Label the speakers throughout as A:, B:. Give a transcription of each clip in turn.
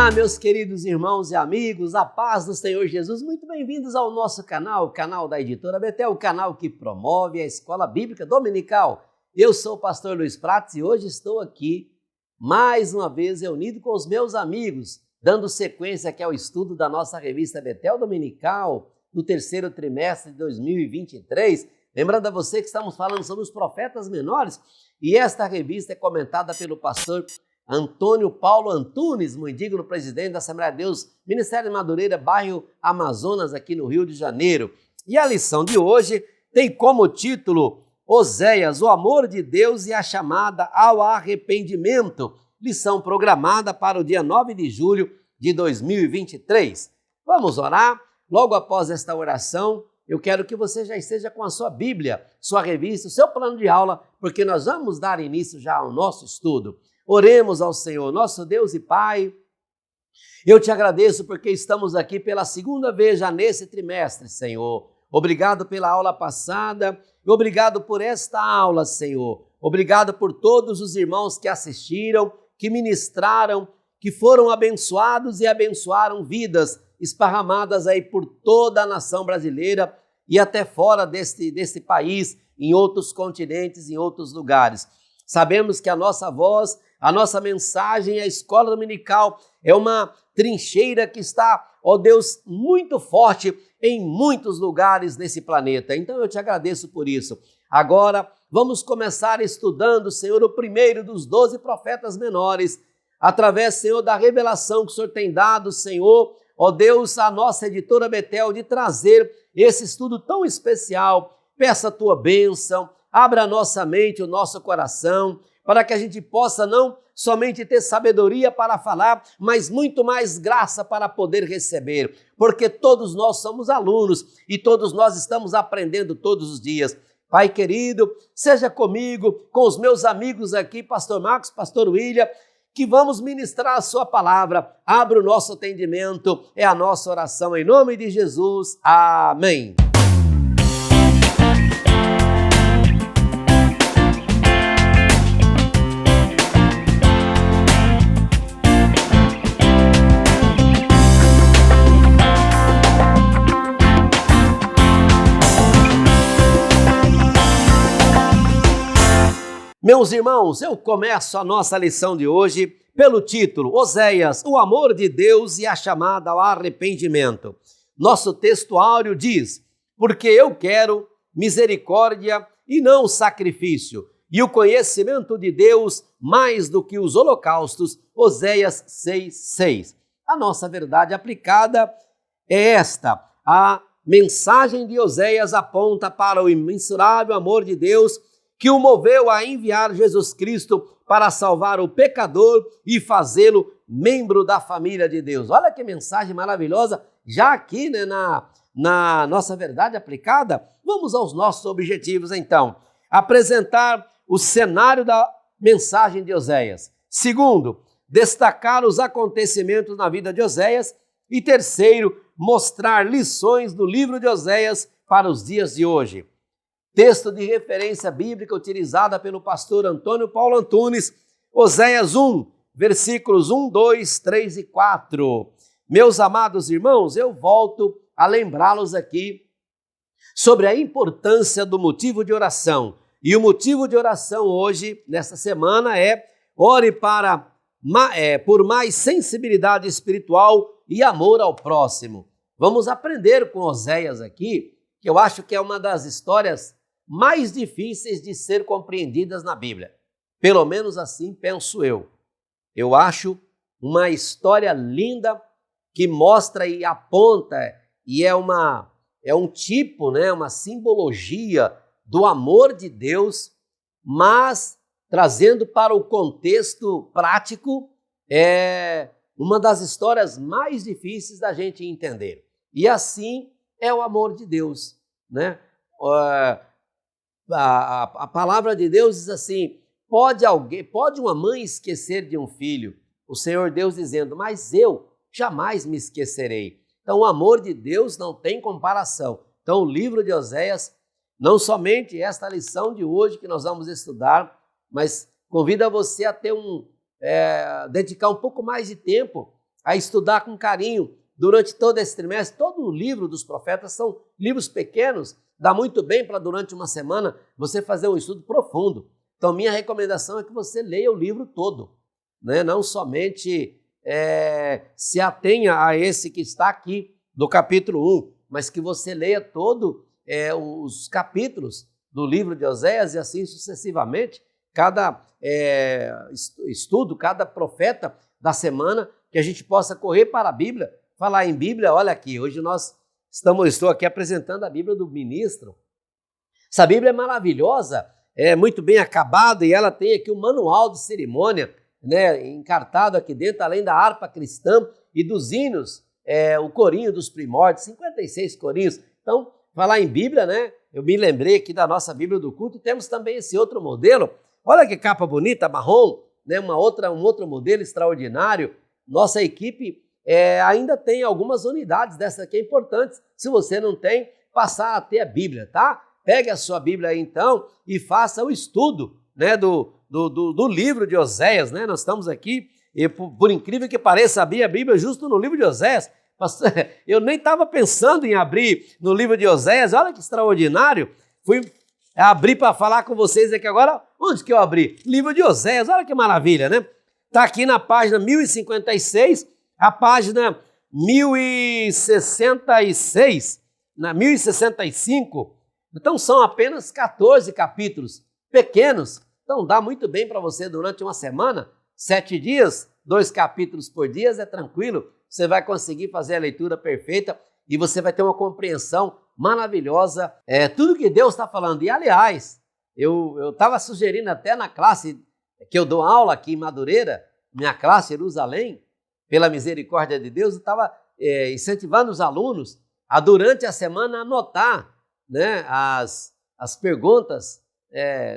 A: Olá, meus queridos irmãos e amigos, a paz do Senhor Jesus, muito bem-vindos ao nosso canal, o canal da Editora Betel, o canal que promove a Escola Bíblica Dominical. Eu sou o pastor Luiz Prates e hoje estou aqui, mais uma vez, reunido com os meus amigos, dando sequência aqui ao estudo da nossa revista Betel Dominical, no terceiro trimestre de 2023. Lembrando a você que estamos falando sobre os profetas menores e esta revista é comentada pelo pastor Antônio Paulo Antunes, muito digno presidente da Assembleia de Deus, Ministério de Madureira, bairro Amazonas, aqui no Rio de Janeiro. E a lição de hoje tem como título Oséias, o amor de Deus e a chamada ao arrependimento. Lição programada para o dia 9 de julho de 2023. Vamos orar? Logo após esta oração, eu quero que você já esteja com a sua Bíblia, sua revista, o seu plano de aula, porque nós vamos dar início já ao nosso estudo. Oremos ao Senhor, nosso Deus e Pai. Eu te agradeço porque estamos aqui pela segunda vez já nesse trimestre, Senhor. Obrigado pela aula passada, obrigado por esta aula, Senhor. Obrigado por todos os irmãos que assistiram, que ministraram, que foram abençoados e abençoaram vidas esparramadas aí por toda a nação brasileira e até fora deste país, em outros continentes, em outros lugares. Sabemos que a nossa voz, a nossa mensagem, a escola dominical é uma trincheira que está, ó Deus, muito forte em muitos lugares nesse planeta. Então eu te agradeço por isso. Agora vamos começar estudando, Senhor, o primeiro dos 12 profetas menores, através, Senhor, da revelação que o Senhor tem dado, Senhor, ó Deus, a nossa editora Betel, de trazer esse estudo tão especial. Peça a tua bênção, abra a nossa mente, o nosso coração, para que a gente possa não somente ter sabedoria para falar, mas muito mais graça para poder receber, porque todos nós somos alunos e todos nós estamos aprendendo todos os dias. Pai querido, seja comigo, com os meus amigos aqui, pastor Marcos, pastor William, que vamos ministrar a sua palavra. Abra o nosso entendimento, é a nossa oração em nome de Jesus. Amém. Meus irmãos, eu começo a nossa lição de hoje pelo título Oséias, o amor de Deus e a chamada ao arrependimento. Nosso textuário diz, porque eu quero misericórdia e não sacrifício, e o conhecimento de Deus mais do que os holocaustos. Oséias 6:6. A nossa verdade aplicada é esta, a mensagem de Oséias aponta para o imensurável amor de Deus que o moveu a enviar Jesus Cristo para salvar o pecador e fazê-lo membro da família de Deus. Olha que mensagem maravilhosa, já aqui, né, na nossa verdade aplicada. Vamos aos nossos objetivos então. Apresentar o cenário da mensagem de Oséias. Segundo, destacar os acontecimentos na vida de Oséias. E terceiro, mostrar lições do livro de Oséias para os dias de hoje. Texto de referência bíblica utilizada pelo pastor Antônio Paulo Antunes, Oséias 1, versículos 1, 2, 3 e 4. Meus amados irmãos, eu volto a lembrá-los aqui sobre a importância do motivo de oração. E o motivo de oração hoje, nesta semana, é ore por mais sensibilidade espiritual e amor ao próximo. Vamos aprender com Oséias aqui, que eu acho que é uma das histórias mais difíceis de ser compreendidas na Bíblia. Pelo menos assim penso eu. Eu acho uma história linda que mostra e aponta, e é um tipo, né, uma simbologia do amor de Deus, mas trazendo para o contexto prático, é uma das histórias mais difíceis da gente entender. E assim é o amor de Deus, né? A palavra de Deus diz assim, pode uma mãe esquecer de um filho? O Senhor Deus dizendo, mas eu jamais me esquecerei. Então o amor de Deus não tem comparação. Então o livro de Oséias, não somente esta lição de hoje que nós vamos estudar, mas convida você a ter dedicar um pouco mais de tempo a estudar com carinho durante todo esse trimestre. Todo o livro dos profetas são livros pequenos, dá muito bem para durante uma semana você fazer um estudo profundo. Então minha recomendação é que você leia o livro todo, né? Não somente se atenha a esse que está aqui do capítulo 1, mas que você leia todo os capítulos do livro de Oséias e assim sucessivamente, cada estudo, cada profeta da semana, que a gente possa correr para a Bíblia. Falar em Bíblia, olha aqui, hoje estou aqui apresentando a Bíblia do ministro. Essa Bíblia é maravilhosa, é muito bem acabada e ela tem aqui um manual de cerimônia, né, encartado aqui dentro, além da harpa cristã e dos hinos, o corinho dos primórdios, 56 corinhos. Então, falar em Bíblia, né, eu me lembrei aqui da nossa Bíblia do culto, temos também esse outro modelo. Olha que capa bonita, marrom, né, um outro modelo extraordinário. Nossa equipe ainda tem algumas unidades dessa aqui importantes. Se você não tem, passar a ter a Bíblia, tá? Pegue a sua Bíblia aí então e faça o estudo, né, do livro de Oséias, né? Nós estamos aqui, e por incrível que pareça, abrir a Bíblia justo no livro de Oséias. Eu nem estava pensando em abrir no livro de Oséias, olha que extraordinário. Fui abrir para falar com vocês aqui agora. Onde que eu abri? Livro de Oséias, olha que maravilha, né? Está aqui na página 1056, a página 1066, na 1065. Então são apenas 14 capítulos pequenos. Então dá muito bem para você durante uma semana, 7 dias, 2 capítulos por dia, é tranquilo. Você vai conseguir fazer a leitura perfeita e você vai ter uma compreensão maravilhosa, tudo que Deus está falando. E aliás, eu estava sugerindo até na classe que eu dou aula aqui em Madureira, minha classe Jerusalém, pela misericórdia de Deus, eu estava incentivando os alunos a durante a semana anotar, né, as perguntas.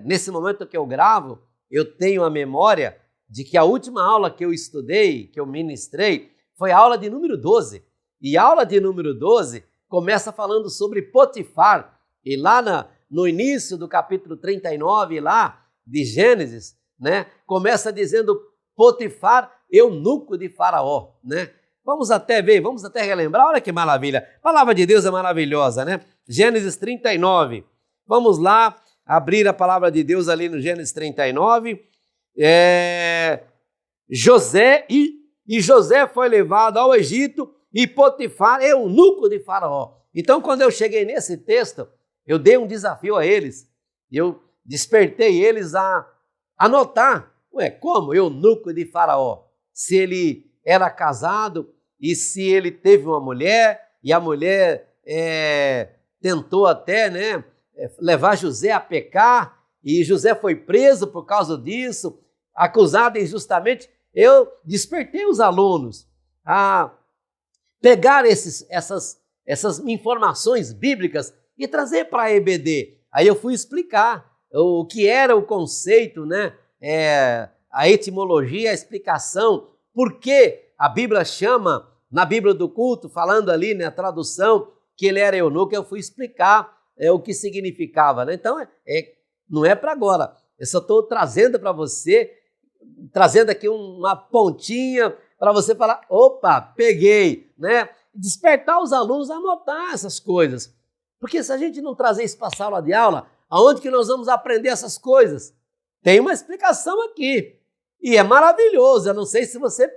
A: Nesse momento que eu gravo, eu tenho a memória de que a última aula que eu estudei, que eu ministrei, foi a aula de número 12. E a aula de número 12 começa falando sobre Potifar. E lá no início do capítulo 39, lá de Gênesis, né, começa dizendo Potifar, eunuco de Faraó, né? Vamos até relembrar, olha que maravilha. A palavra de Deus é maravilhosa, né? Gênesis 39. Vamos lá abrir a palavra de Deus ali no Gênesis 39. José foi levado ao Egito e Potifar, eunuco de Faraó. Então, quando eu cheguei nesse texto, eu dei um desafio a eles. Eu despertei eles a anotar. Como eunuco de Faraó? Se ele era casado e se ele teve uma mulher e a mulher tentou até, né, levar José a pecar e José foi preso por causa disso, acusado injustamente. Eu despertei os alunos a pegar essas informações bíblicas e trazer para a EBD. Aí eu fui explicar o que era o conceito, né? A etimologia, a explicação, por que a Bíblia chama, na Bíblia do culto, falando ali na tradução, que ele era eunuco. Eu fui explicar o que significava, né? Então, não é para agora. Eu só estou trazendo para você, trazendo aqui uma pontinha para você falar, opa, peguei, né? Despertar os alunos a anotar essas coisas. Porque se a gente não trazer isso para a sala de aula, aonde que nós vamos aprender essas coisas? Tem uma explicação aqui. E é maravilhoso. Eu não sei se você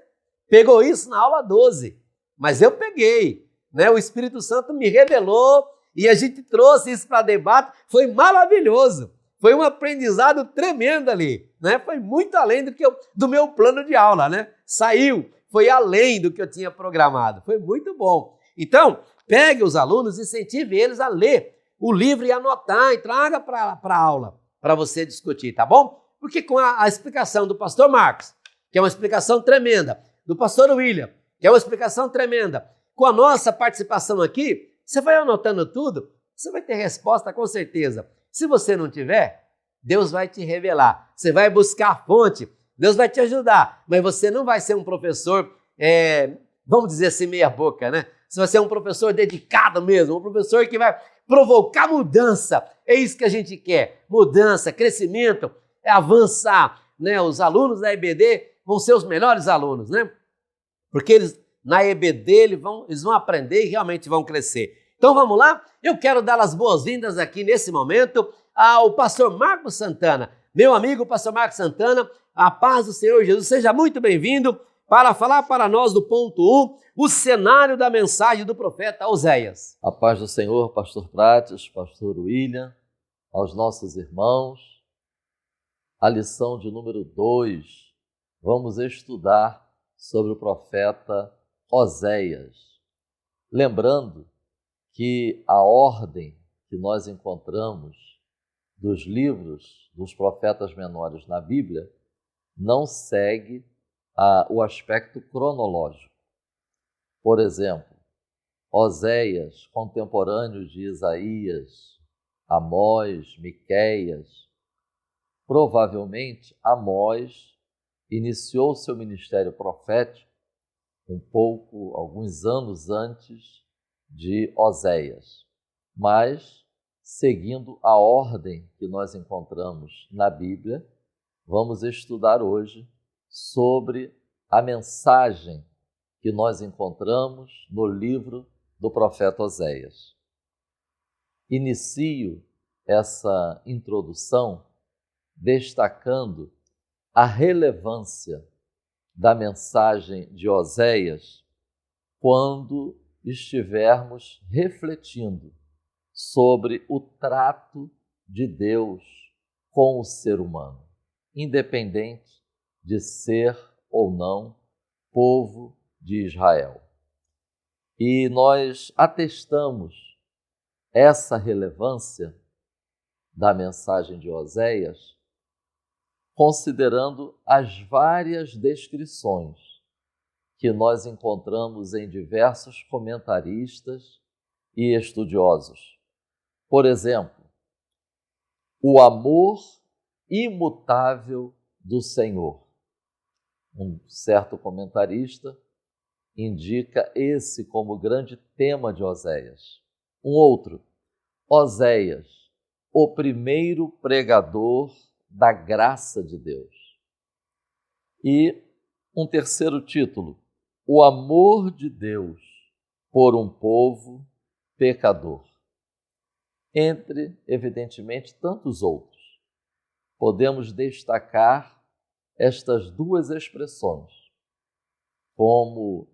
A: pegou isso na aula 12, mas eu peguei, né? O Espírito Santo me revelou e a gente trouxe isso para debate. Foi maravilhoso. Foi um aprendizado tremendo ali, né? Foi muito além do meu plano de aula, né? Foi além do que eu tinha programado. Foi muito bom. Então, pegue os alunos, incentive eles a ler o livro e anotar e traga para a aula para você discutir, tá bom? Porque com a explicação do pastor Marcos, que é uma explicação tremenda, do pastor William, que é uma explicação tremenda, com a nossa participação aqui, você vai anotando tudo, você vai ter resposta com certeza. Se você não tiver, Deus vai te revelar. Você vai buscar a fonte, Deus vai te ajudar, mas você não vai ser um professor, vamos dizer assim, meia boca, né? Você vai ser um professor dedicado mesmo, um professor que vai provocar mudança. É isso que a gente quer, mudança, crescimento, avançar, né? Os alunos da EBD vão ser os melhores alunos, né? Porque eles na EBD, eles vão aprender e realmente vão crescer. Então vamos lá? Eu quero dar as boas-vindas aqui nesse momento ao pastor Marcos Santana. Meu amigo pastor Marcos Santana, a paz do Senhor Jesus, seja muito bem-vindo para falar para nós do ponto 1, o cenário da mensagem do profeta Oséias.
B: A paz do Senhor, pastor Prates, pastor William, aos nossos irmãos. A lição de número 2, vamos estudar sobre o profeta Oséias. Lembrando que a ordem que nós encontramos dos livros dos profetas menores na Bíblia não segue o aspecto cronológico. Por exemplo, Oséias, contemporâneo de Isaías, Amós, Miqueias. Provavelmente, Amós iniciou seu ministério profético alguns anos antes de Oséias, mas, seguindo a ordem que nós encontramos na Bíblia, vamos estudar hoje sobre a mensagem que nós encontramos no livro do profeta Oséias. Inicio essa introdução destacando a relevância da mensagem de Oséias quando estivermos refletindo sobre o trato de Deus com o ser humano, independente de ser ou não povo de Israel. E nós atestamos essa relevância da mensagem de Oséias considerando as várias descrições que nós encontramos em diversos comentaristas e estudiosos. Por exemplo, o amor imutável do Senhor. Um certo comentarista indica esse como grande tema de Oséias. Um outro, Oséias, o primeiro pregador da graça de Deus. E um terceiro título, o amor de Deus por um povo pecador. Entre, evidentemente, tantos outros, podemos destacar estas duas expressões como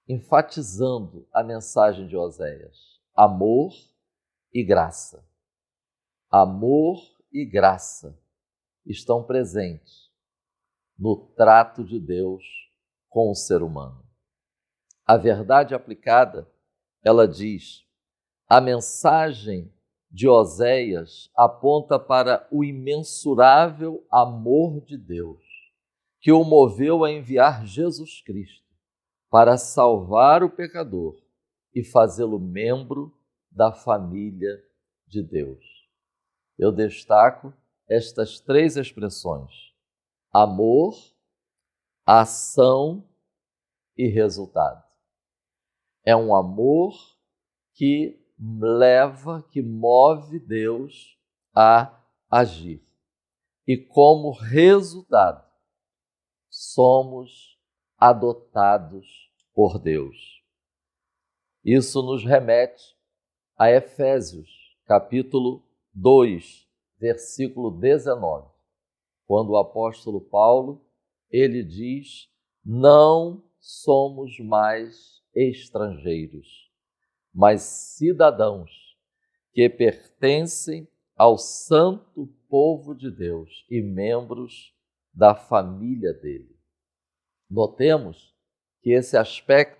B: enfatizando a mensagem de Oséias: amor e graça. Amor e graça estão presentes no trato de Deus com o ser humano. A verdade aplicada, ela diz, a mensagem de Oséias aponta para o imensurável amor de Deus, que o moveu a enviar Jesus Cristo para salvar o pecador e fazê-lo membro da família de Deus. Eu destaco estas três expressões: amor, ação e resultado. É um amor que move Deus a agir. E como resultado, somos adotados por Deus. Isso nos remete a Efésios, capítulo 2, versículo 19, quando o apóstolo Paulo, ele diz: não somos mais estrangeiros, mas cidadãos que pertencem ao santo povo de Deus e membros da família dele. Notemos que esse aspecto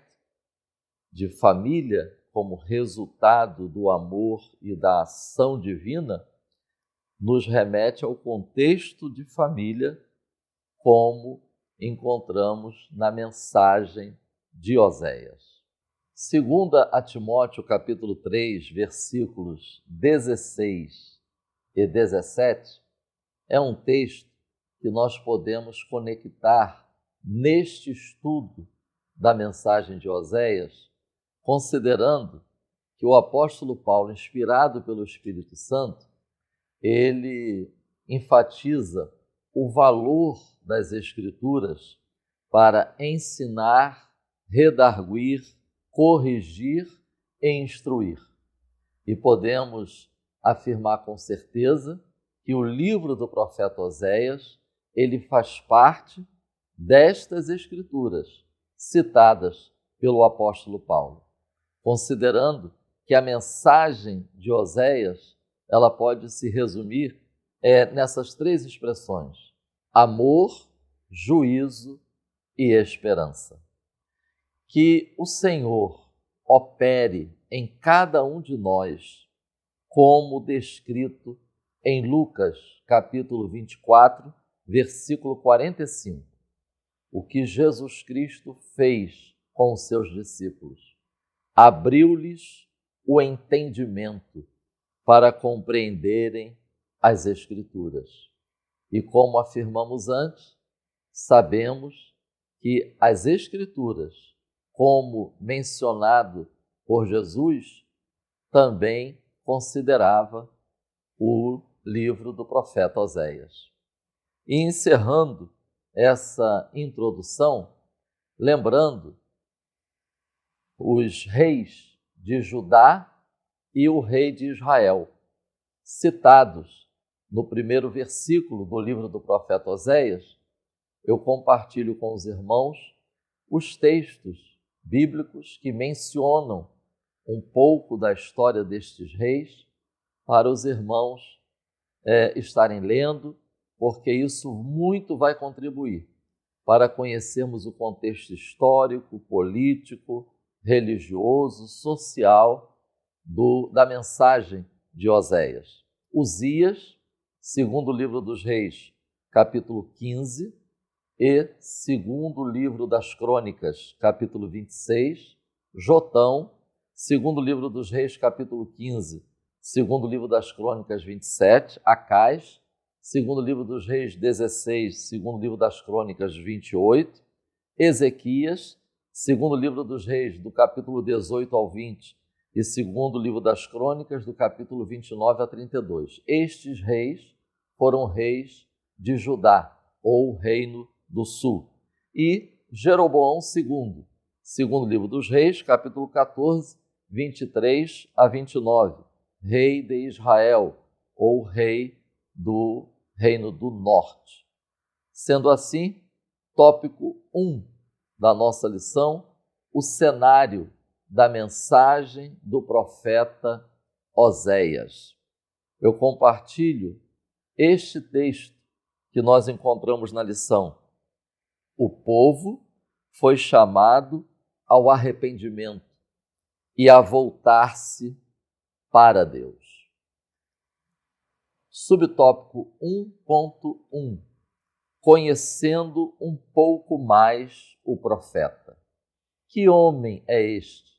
B: de família como resultado do amor e da ação divina nos remete ao contexto de família como encontramos na mensagem de Oséias. Segunda a Timóteo, capítulo 3, versículos 16 e 17, é um texto que nós podemos conectar neste estudo da mensagem de Oséias, considerando que o apóstolo Paulo, inspirado pelo Espírito Santo, ele enfatiza o valor das Escrituras para ensinar redarguir, corrigir e instruir. E podemos afirmar com certeza que o livro do profeta Oséias, ele faz parte destas escrituras citadas pelo apóstolo Paulo, considerando que a mensagem de Oséias, ela pode se resumir nessas três expressões: amor, juízo e esperança. Que o Senhor opere em cada um de nós, como descrito em Lucas, capítulo 24, versículo 45. O que Jesus Cristo fez com os seus discípulos. Abriu-lhes o entendimento para compreenderem as Escrituras. E como afirmamos antes, sabemos que as Escrituras, como mencionado por Jesus, também considerava o livro do profeta Oséias. E encerrando essa introdução, lembrando os reis de Judá e o rei de Israel, citados no primeiro versículo do livro do profeta Oséias, eu compartilho com os irmãos os textos bíblicos que mencionam um pouco da história destes reis, para os irmãos estarem lendo, porque isso muito vai contribuir para conhecermos o contexto histórico, político, religioso, social da mensagem de Oséias. Uzias, segundo livro dos Reis, capítulo 15, e segundo livro das Crônicas, capítulo 26, Jotão, segundo livro dos Reis, capítulo 15, segundo livro das Crônicas, 27, Acais, segundo livro dos Reis, 16, segundo livro das Crônicas, 28, Ezequias, segundo livro dos Reis, do capítulo 18 ao 20, e segundo livro das Crônicas, do capítulo 29 a 32. Estes reis foram reis de Judá, ou Reino do Sul. E Jeroboão II, segundo livro dos Reis, capítulo 14, 23 a 29, rei de Israel, ou rei do Reino do Norte. Sendo assim, tópico 1 da nossa lição, o cenário da mensagem do profeta Oséias. Eu compartilho este texto que nós encontramos na lição. O povo foi chamado ao arrependimento e a voltar-se para Deus. Subtópico 1.1. Conhecendo um pouco mais o profeta. Que homem é este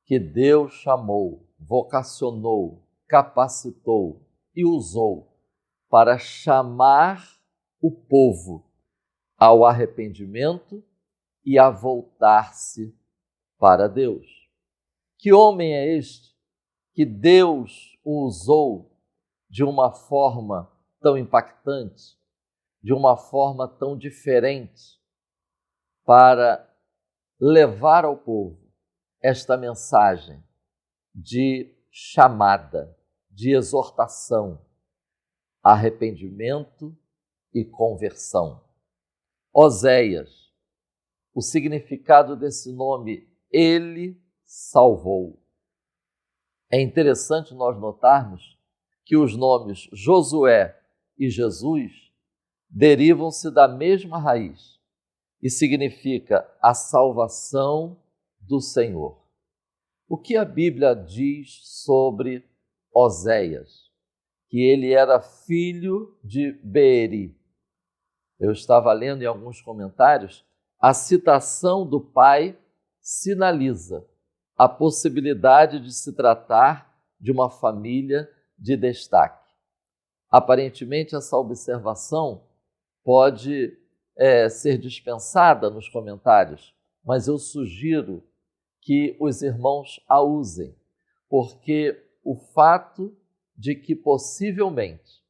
B: que Deus chamou, vocacionou, capacitou e usou para chamar o povo ao arrependimento e a voltar-se para Deus? Que homem é este que Deus o usou de uma forma tão impactante, de uma forma tão diferente, para levar ao povo esta mensagem de chamada, de exortação, arrependimento e conversão? Oséias, o significado desse nome, ele salvou. É interessante nós notarmos que os nomes Josué e Jesus derivam-se da mesma raiz e significa a salvação do Senhor. O que a Bíblia diz sobre Oséias? Que ele era filho de Beeri. Eu estava lendo em alguns comentários, a citação do pai sinaliza a possibilidade de se tratar de uma família de destaque. Aparentemente, essa observação pode ser dispensada nos comentários, mas eu sugiro que os irmãos a usem, porque o fato de que possivelmente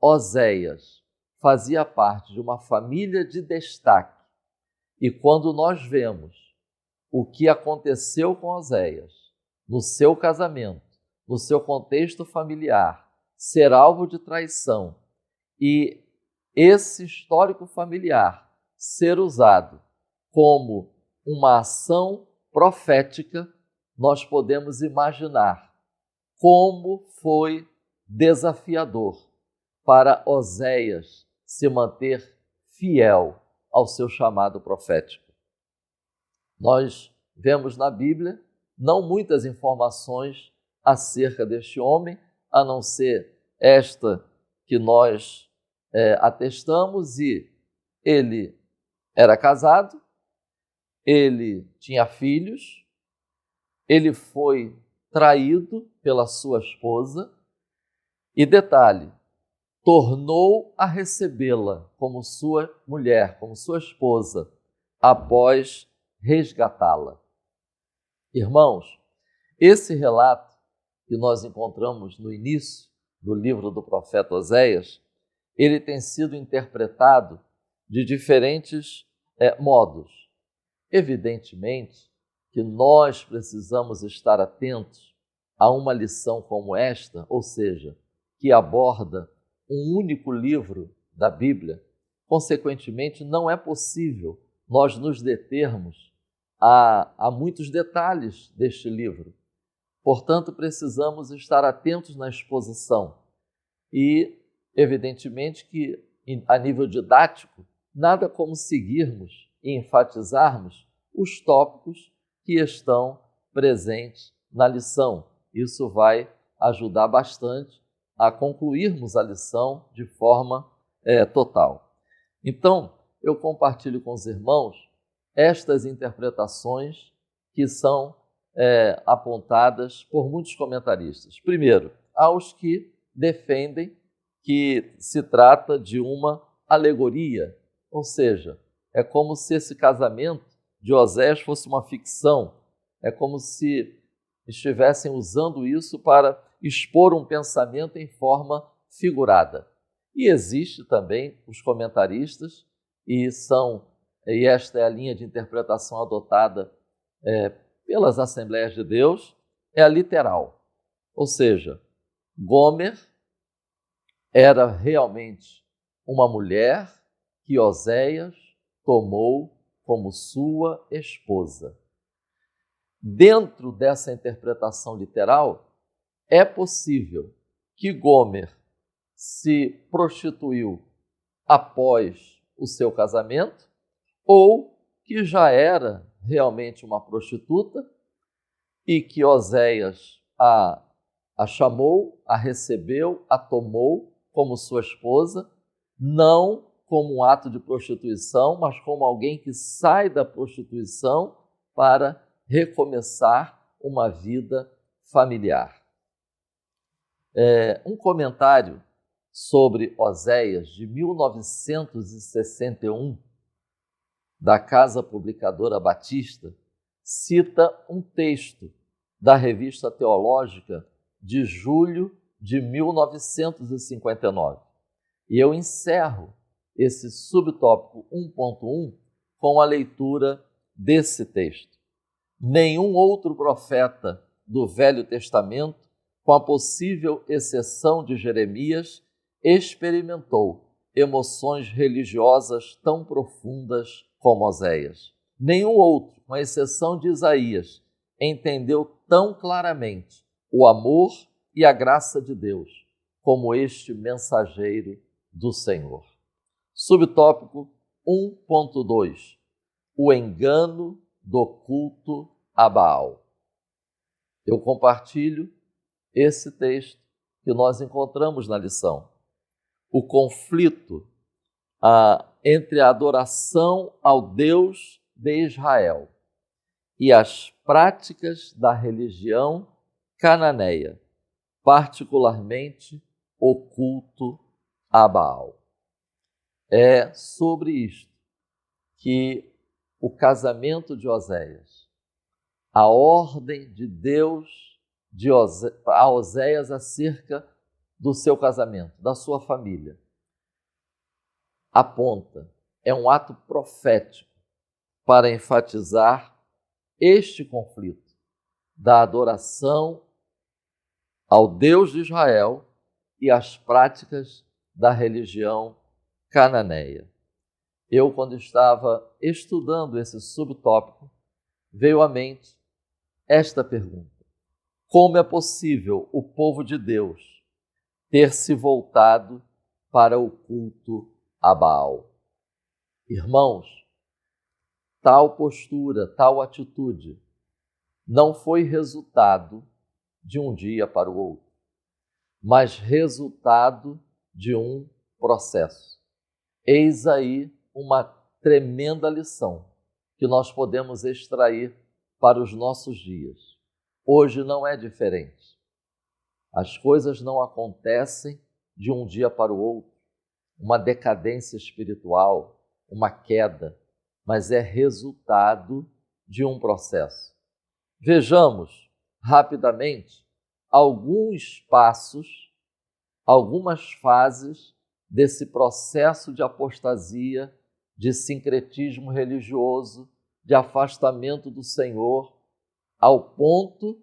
B: Oséias fazia parte de uma família de destaque, e quando nós vemos o que aconteceu com Oséias no seu casamento, no seu contexto familiar, ser alvo de traição e esse histórico familiar ser usado como uma ação profética, nós podemos imaginar como foi desafiador para Oséias se manter fiel ao seu chamado profético. Nós vemos na Bíblia não muitas informações acerca deste homem, a não ser esta que nós atestamos, e ele era casado, ele tinha filhos, ele foi traído pela sua esposa e, detalhe, tornou a recebê-la como sua mulher, como sua esposa, após resgatá-la. Irmãos, esse relato que nós encontramos no início do livro do profeta Oséias, ele tem sido interpretado de diferentes modos. Evidentemente que nós precisamos estar atentos a uma lição como esta, ou seja, que aborda um único livro da Bíblia. Consequentemente, não é possível nós nos determos a muitos detalhes deste livro. Portanto, precisamos estar atentos na exposição. E, evidentemente, que a nível didático, nada como seguirmos e enfatizarmos os tópicos que estão presentes na lição. Isso vai ajudar bastante a concluirmos a lição de forma total. Então, eu compartilho com os irmãos estas interpretações que são apontadas por muitos comentaristas. Primeiro, aos que defendem que se trata de uma alegoria, ou seja, é como se esse casamento de Oséias fosse uma ficção, é como se estivessem usando isso para expor um pensamento em forma figurada. E existe também os comentaristas, e esta é a linha de interpretação adotada pelas Assembleias de Deus, é a literal. Ou seja, Gomer era realmente uma mulher que Oséias tomou como sua esposa. Dentro dessa interpretação literal, é possível que Gomer se prostituiu após o seu casamento ou que já era realmente uma prostituta e que Oséias a chamou, a recebeu, a tomou como sua esposa, não como um ato de prostituição, mas como alguém que sai da prostituição para recomeçar uma vida familiar. Um comentário sobre Oséias de 1961, da Casa Publicadora Batista, cita um texto da Revista Teológica de julho de 1959. E eu encerro esse subtópico 1.1 com a leitura desse texto. Nenhum outro profeta do Velho Testamento, com a possível exceção de Jeremias, experimentou emoções religiosas tão profundas como Oséias. Nenhum outro, com exceção de Isaías, entendeu tão claramente o amor e a graça de Deus como este mensageiro do Senhor. Subtópico 1.2: o engano do culto a Baal. Eu compartilho esse texto que nós encontramos na lição. O conflito entre a adoração ao Deus de Israel e as práticas da religião cananeia, particularmente o culto a Baal. É sobre isto que o casamento de Oséias, a ordem de Deus a Oséias acerca do seu casamento, da sua família, aponta, é um ato profético para enfatizar este conflito da adoração ao Deus de Israel e as práticas da religião cananeia. Eu, quando estava estudando esse subtópico, veio à mente esta pergunta: como é possível o povo de Deus ter se voltado para o culto a Baal? Irmãos, tal postura, tal atitude não foi resultado de um dia para o outro, mas resultado de um processo. Eis aí uma tremenda lição que nós podemos extrair para os nossos dias. Hoje não é diferente. As coisas não acontecem de um dia para o outro, uma decadência espiritual, uma queda, mas é resultado de um processo. Vejamos rapidamente alguns passos, algumas fases desse processo de apostasia, de sincretismo religioso, de afastamento do Senhor, ao ponto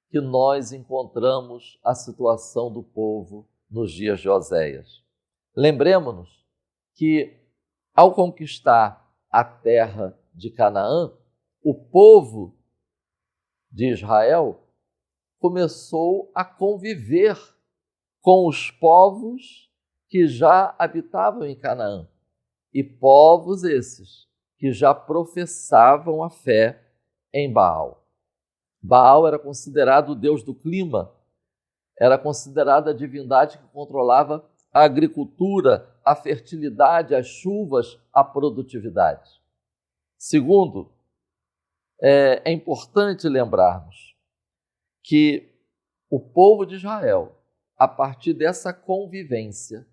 B: que nós encontramos a situação do povo nos dias de Oséias. Lembremos-nos que, ao conquistar a terra de Canaã, o povo de Israel começou a conviver com os povos que já habitavam em Canaã, e povos esses que já professavam a fé em Baal. Baal era considerado o deus do clima, era considerada a divindade que controlava a agricultura, a fertilidade, as chuvas, a produtividade. Segundo, é importante lembrarmos que o povo de Israel, a partir dessa convivência,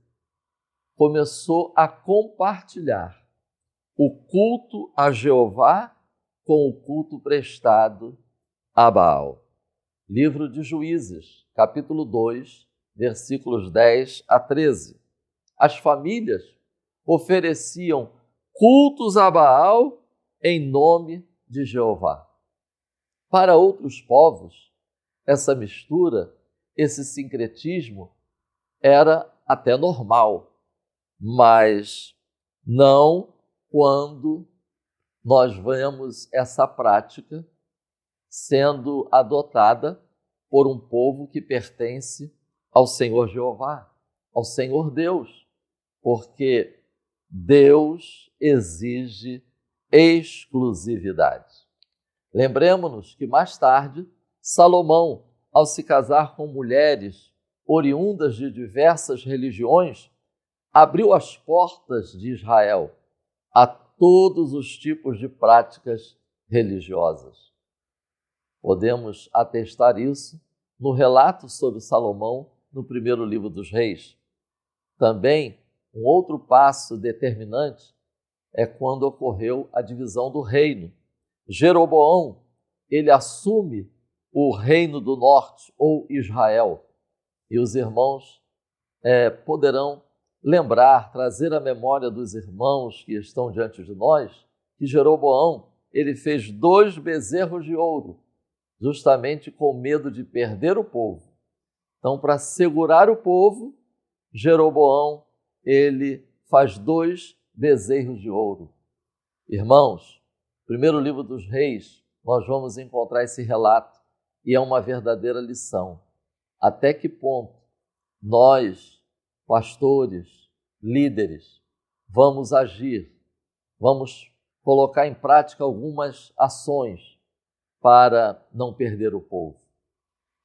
B: começou a compartilhar o culto a Jeová com o culto prestado a Baal. Livro de Juízes, capítulo 2, versículos 10 a 13. As famílias ofereciam cultos a Baal em nome de Jeová. Para outros povos, essa mistura, esse sincretismo era até normal, mas não quando nós vemos essa prática sendo adotada por um povo que pertence ao Senhor Jeová, ao Senhor Deus, porque Deus exige exclusividade. Lembremos-nos que mais tarde, Salomão, ao se casar com mulheres oriundas de diversas religiões, abriu as portas de Israel a todos os tipos de práticas religiosas. Podemos atestar isso no relato sobre Salomão no primeiro livro dos Reis. Também, um outro passo determinante é quando ocorreu a divisão do reino. Jeroboão, ele assume o reino do norte, ou Israel, e os irmãos poderão lembrar, trazer à memória dos irmãos que estão diante de nós, que Jeroboão, ele fez 2 bezerros de ouro, justamente com medo de perder o povo. Então, para segurar o povo, Jeroboão, ele faz 2 bezerros de ouro. Irmãos, primeiro livro dos Reis, nós vamos encontrar esse relato, e é uma verdadeira lição. Até que ponto nós, pastores, líderes, vamos agir, vamos colocar em prática algumas ações para não perder o povo?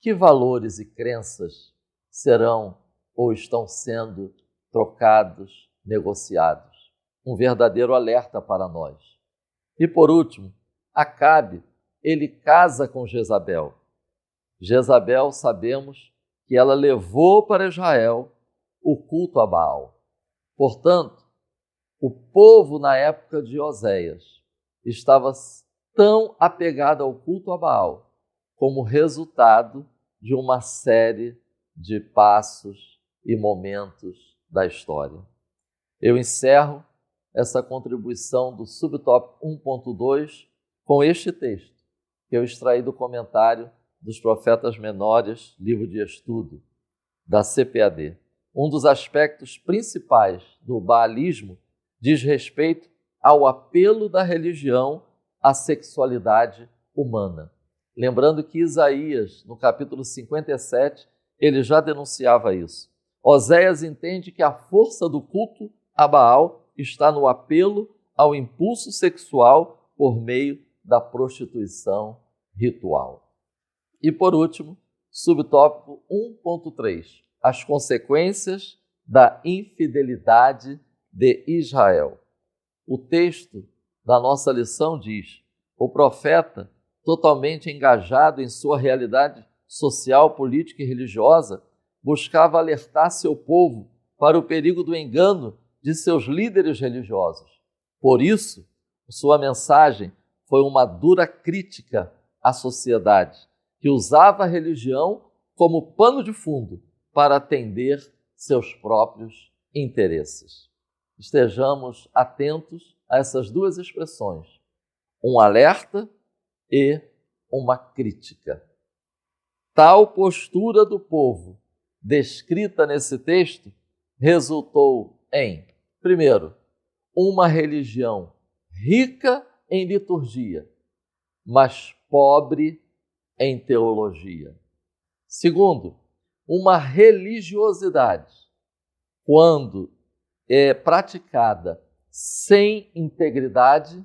B: Que valores e crenças serão ou estão sendo trocados, negociados? Um verdadeiro alerta para nós. E por último, Acabe, ele casa com Jezabel. Jezabel, sabemos que ela levou para Israel o culto a Baal. Portanto, o povo na época de Oséias estava tão apegado ao culto a Baal como resultado de uma série de passos e momentos da história. Eu encerro essa contribuição do subtópico 1.2 com este texto, que eu extraí do comentário dos Profetas Menores, livro de estudo da CPAD. Um dos aspectos principais do baalismo diz respeito ao apelo da religião à sexualidade humana. Lembrando que Isaías, no capítulo 57, ele já denunciava isso. Oséias entende que a força do culto a Baal está no apelo ao impulso sexual por meio da prostituição ritual. E por último, subtópico 1.3, as consequências da infidelidade de Israel. O texto da nossa lição diz: o profeta, totalmente engajado em sua realidade social, política e religiosa, buscava alertar seu povo para o perigo do engano de seus líderes religiosos. Por isso, sua mensagem foi uma dura crítica à sociedade, que usava a religião como pano de fundo para atender seus próprios interesses. Estejamos atentos a essas duas expressões, um alerta e uma crítica. Tal postura do povo, descrita nesse texto, resultou em, primeiro, uma religião rica em liturgia, mas pobre em teologia. Segundo, uma religiosidade, quando é praticada sem integridade,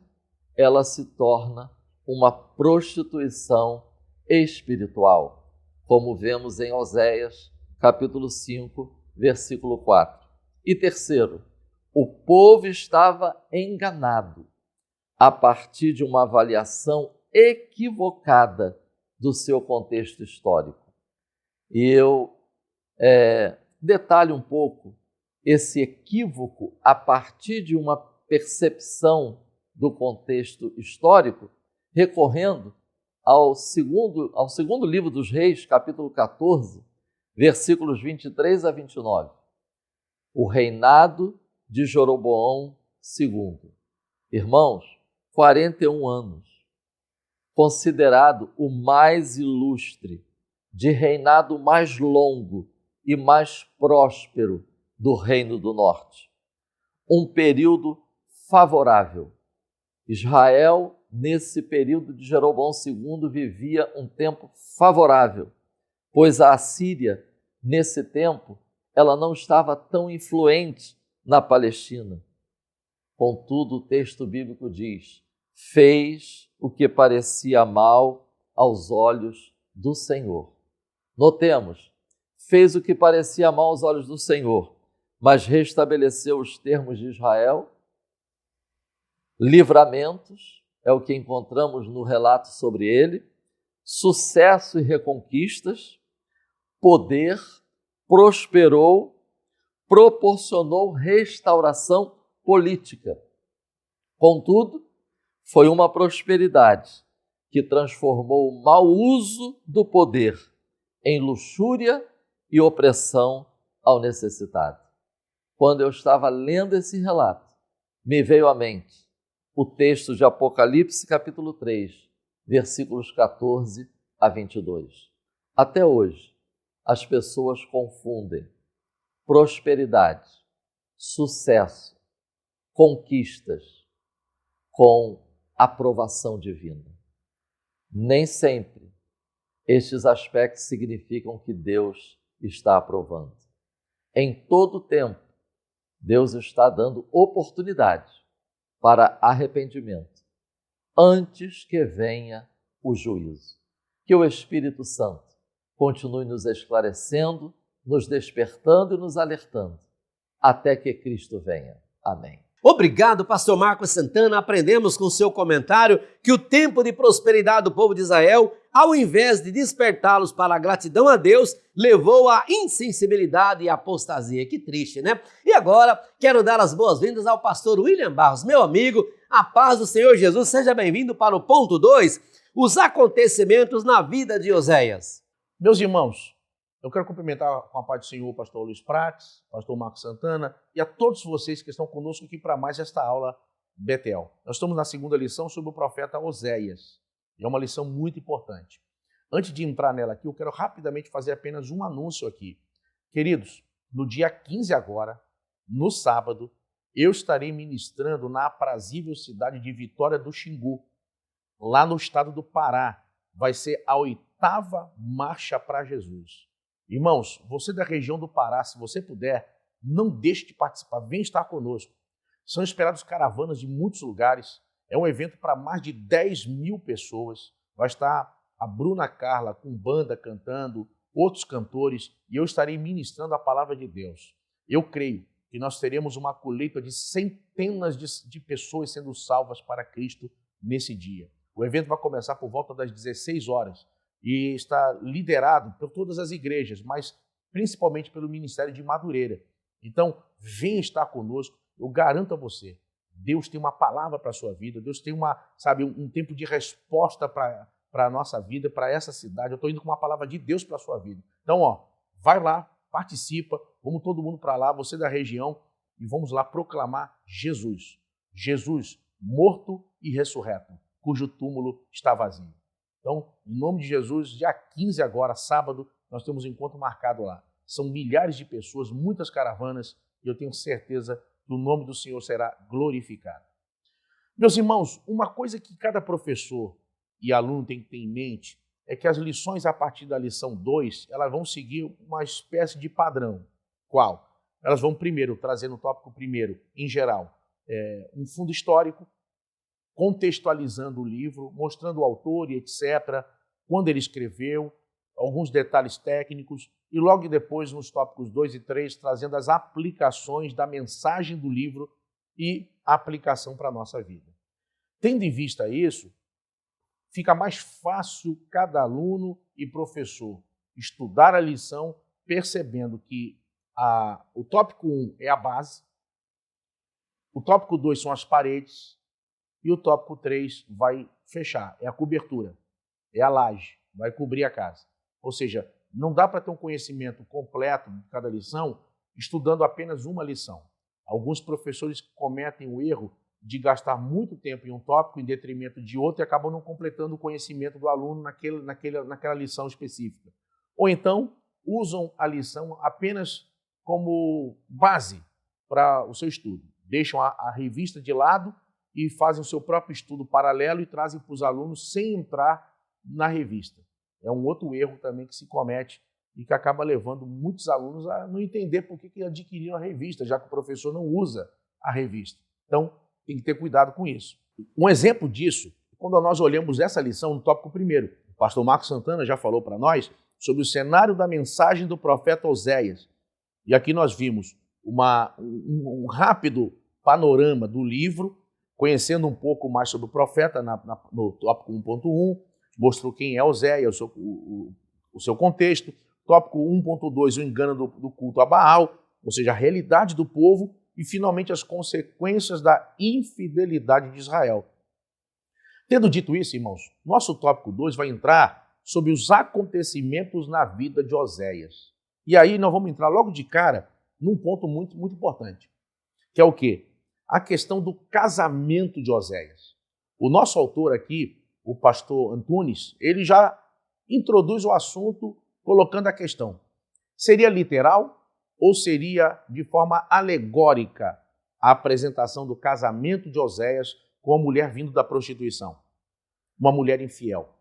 B: ela se torna uma prostituição espiritual, como vemos em Oséias, capítulo 5, versículo 4. E terceiro, o povo estava enganado a partir de uma avaliação equivocada do seu contexto histórico. E eu detalho um pouco esse equívoco a partir de uma percepção do contexto histórico, recorrendo ao segundo livro dos Reis, capítulo 14, versículos 23 a 29. O reinado de Jeroboão II. Irmãos, 41 anos, considerado o mais ilustre, de reinado mais longo e mais próspero do Reino do Norte. Um período favorável. Israel, nesse período de Jeroboão II, vivia um tempo favorável, pois a Assíria, nesse tempo, ela não estava tão influente na Palestina. Contudo, o texto bíblico diz: fez o que parecia mal aos olhos do Senhor. Notemos, fez o que parecia mal aos olhos do Senhor, mas restabeleceu os termos de Israel. Livramentos é o que encontramos no relato sobre ele, sucesso e reconquistas, poder, prosperou, proporcionou restauração política. Contudo, foi uma prosperidade que transformou o mau uso do poder em luxúria e opressão ao necessitado. Quando eu estava lendo esse relato, me veio à mente o texto de Apocalipse, capítulo 3, versículos 14 a 22. Até hoje, as pessoas confundem prosperidade, sucesso, conquistas com aprovação divina. Nem sempre estes aspectos significam que Deus está aprovando. Em todo tempo, Deus está dando oportunidade para arrependimento, antes que venha o juízo. Que o Espírito Santo continue nos esclarecendo, nos despertando e nos alertando, até que Cristo venha. Amém.
A: Obrigado, pastor Marcos Santana. Aprendemos com o seu comentário que o tempo de prosperidade do povo de Israel, ao invés de despertá-los para a gratidão a Deus, levou à insensibilidade e apostasia. Que triste, né? E agora, quero dar as boas-vindas ao pastor William Barros, meu amigo. A paz do Senhor Jesus, seja bem-vindo para o ponto 2, os acontecimentos na vida de Oséias.
C: Meus irmãos, eu quero cumprimentar com a paz do Senhor o pastor Luiz Prates, pastor Marcos Santana e a todos vocês que estão conosco aqui para mais esta aula Betel. Nós estamos na segunda lição sobre o profeta Oséias. E é uma lição muito importante. Antes de entrar nela aqui, eu quero rapidamente fazer apenas um anúncio aqui. Queridos, no dia 15 agora, no sábado, eu estarei ministrando na aprazível cidade de Vitória do Xingu, lá no estado do Pará. Vai ser a 8ª Marcha para Jesus. Irmãos, você da região do Pará, se você puder, não deixe de participar, vem estar conosco. São esperados caravanas de muitos lugares. É um evento para mais de 10.000 pessoas. Vai estar a Bruna Carla com banda cantando, outros cantores, e eu estarei ministrando a palavra de Deus. Eu creio que nós teremos uma colheita de centenas de pessoas sendo salvas para Cristo nesse dia. O evento vai começar por volta das 16 horas e está liderado por todas as igrejas, mas principalmente pelo Ministério de Madureira. Então, venha estar conosco, eu garanto a você, Deus tem uma palavra para a sua vida, Deus tem um tempo de resposta para a nossa vida, para essa cidade. Eu estou indo com uma palavra de Deus para a sua vida. Então, vai lá, participa, vamos todo mundo para lá, você da região, e vamos lá proclamar Jesus. Jesus, morto e ressurreto, cujo túmulo está vazio. Então, em nome de Jesus, dia 15 agora, sábado, nós temos um encontro marcado lá. São milhares de pessoas, muitas caravanas, e eu tenho certeza que o nome do Senhor será glorificado. Meus irmãos, uma coisa que cada professor e aluno tem que ter em mente é que as lições a partir da lição 2, elas vão seguir uma espécie de padrão. Qual? Elas vão primeiro trazer no tópico primeiro, em geral, um fundo histórico, contextualizando o livro, mostrando o autor e etc., quando ele escreveu, alguns detalhes técnicos, e logo depois, nos tópicos 2 e 3, trazendo as aplicações da mensagem do livro e a aplicação para a nossa vida. Tendo em vista isso, fica mais fácil cada aluno e professor estudar a lição, percebendo que o tópico 1 é a base, o tópico 2 são as paredes, e o tópico 3 vai fechar, é a cobertura, é a laje, vai cobrir a casa. Ou seja, não dá para ter um conhecimento completo de cada lição estudando apenas uma lição. Alguns professores cometem o erro de gastar muito tempo em um tópico em detrimento de outro e acabam não completando o conhecimento do aluno naquela lição específica. Ou então, usam a lição apenas como base para o seu estudo. Deixam a revista de lado e fazem o seu próprio estudo paralelo e trazem para os alunos sem entrar na revista. É um outro erro também que se comete e que acaba levando muitos alunos a não entender por que adquiriram a revista, já que o professor não usa a revista. Então, tem que ter cuidado com isso. Um exemplo disso, quando nós olhamos essa lição no tópico primeiro, o pastor Marcos Santana já falou para nós sobre o cenário da mensagem do profeta Oséias. E aqui nós vimos um rápido panorama do livro, conhecendo um pouco mais sobre o profeta no tópico 1.1, mostrou quem é Oséias, o seu contexto. Tópico 1.2, o engano do culto a Baal, ou seja, a realidade do povo, e finalmente as consequências da infidelidade de Israel. Tendo dito isso, irmãos, nosso tópico 2 vai entrar sobre os acontecimentos na vida de Oséias. E aí nós vamos entrar logo de cara num ponto muito, muito importante, que é o quê? A questão do casamento de Oséias. O nosso autor aqui, o pastor Antunes, ele já introduz o assunto colocando a questão: seria literal ou seria de forma alegórica a apresentação do casamento de Oséias com a mulher vindo da prostituição, uma mulher infiel?